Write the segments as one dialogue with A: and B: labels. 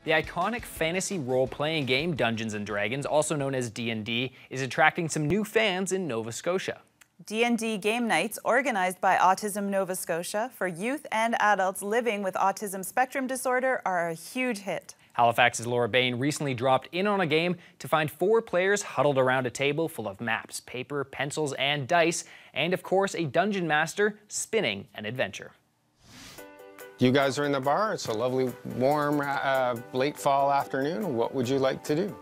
A: The iconic fantasy role-playing game Dungeons & Dragons, also known as D&D, is attracting some new fans in Nova Scotia.
B: D&D game nights, organized by Autism Nova Scotia for youth and adults living with autism spectrum disorder, are a huge hit.
A: Halifax's Bain recently dropped in on a game to find 4 players huddled around a table full of maps, paper, pencils, and dice, and of course a dungeon master spinning an adventure.
C: You guys are in the bar. It's a lovely, warm, late fall afternoon. What would you like to do?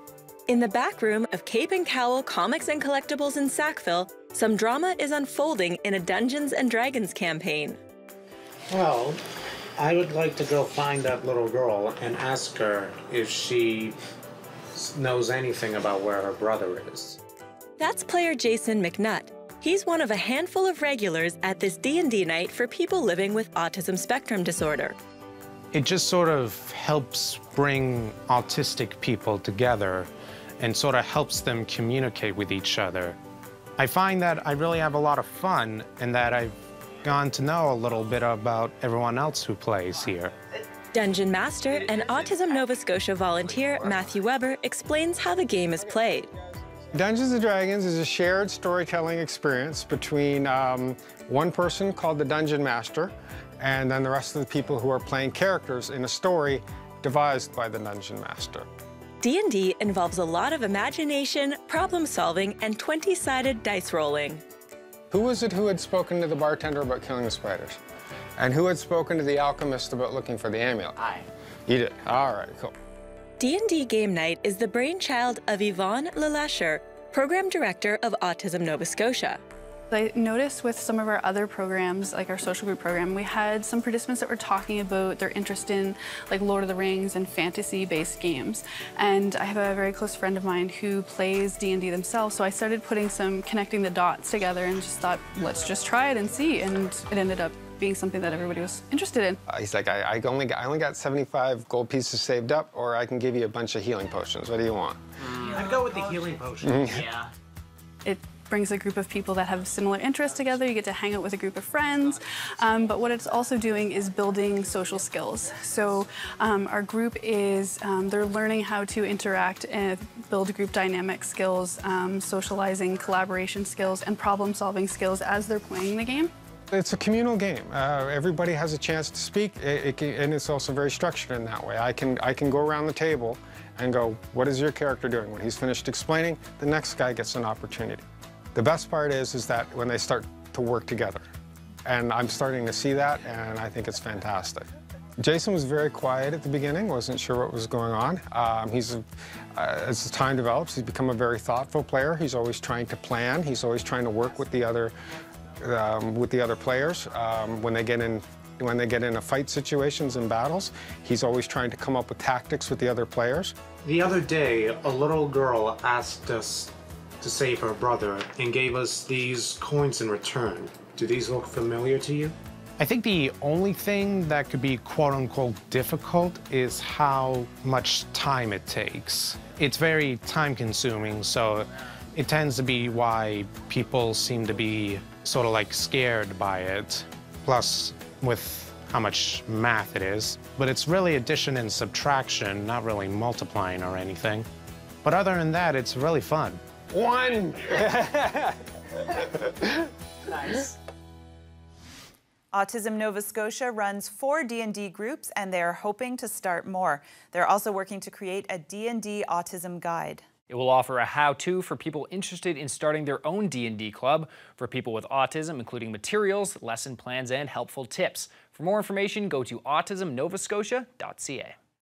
D: In the back room of Cape and Cowl Comics and Collectibles in Sackville, some drama is unfolding in a Dungeons & Dragons campaign.
E: Well, I would like to go find that little girl and ask her if she knows anything about where her brother is.
D: That's player Jason McNutt. He's one of a handful of regulars at this D&D night for people living with autism spectrum disorder.
E: It just sort of helps bring autistic people together and sort of helps them communicate with each other. I find that I really have a lot of fun and that I've gone to know a little bit about everyone else who plays here.
D: Dungeon Master and Autism Nova Scotia volunteer Matthew Weber explains how the game is played.
C: Dungeons & Dragons is a shared storytelling experience between one person called the Dungeon Master and then the rest of the people who are playing characters in a story devised by the Dungeon Master.
D: D&D involves a lot of imagination, problem solving, and 20-sided dice rolling.
C: Who was it who had spoken to the bartender about killing the spiders? And who had spoken to the alchemist about looking for the amulet?
A: I.
C: You did. All right, cool.
D: D&D Game Night is the brainchild of Yevonne Lacheur, Program Director of Autism Nova Scotia.
F: I noticed with some of our other programs, like our social group program, we had some participants that were talking about their interest in like Lord of the Rings and fantasy-based games. And I have a very close friend of mine who plays D&D themselves, so I started connecting the dots together and just thought, let's just try it and see. And it ended up being something that everybody was interested in.
C: He's like, I only got 75 gold pieces saved up, or I can give you a bunch of healing potions. What do you want?
G: I'd go with the healing potion.
A: Yeah.
F: It brings a group of people that have similar interests together. You get to hang out with a group of friends. But what it's also doing is building social skills. So our group is, they're learning how to interact and build group dynamic skills, socializing, collaboration skills, and problem-solving skills as they're playing the game.
C: It's a communal game. Everybody has a chance to speak, and it's also very structured in that way. I can go around the table and go, what is your character doing? When he's finished explaining, the next guy gets an opportunity. The best part is that when they start to work together. And I'm starting to see that, and I think it's fantastic. Jason was very quiet at the beginning, wasn't sure what was going on. As time develops, he's become a very thoughtful player. He's always trying to plan. He's always trying to work with the other players. When they get in fight situations and battles, he's always trying to come up with tactics with the other players.
E: The other day, a little girl asked us to save her brother and gave us these coins in return. Do these look familiar to you? I think the only thing that could be quote-unquote difficult is how much time it takes. It's very time-consuming, so it tends to be why people seem to be sort of like scared by it, plus with how much math it is. But it's really addition and subtraction, not really multiplying or anything. But other than that, it's really fun.
C: One!
A: Nice.
B: Autism Nova Scotia runs 4 D&D groups, and they are hoping to start more. They're also working to create a D&D autism guide.
A: It will offer a how-to for people interested in starting their own D&D club, for people with autism, including materials, lesson plans, and helpful tips. For more information, go to autismnovascotia.cat.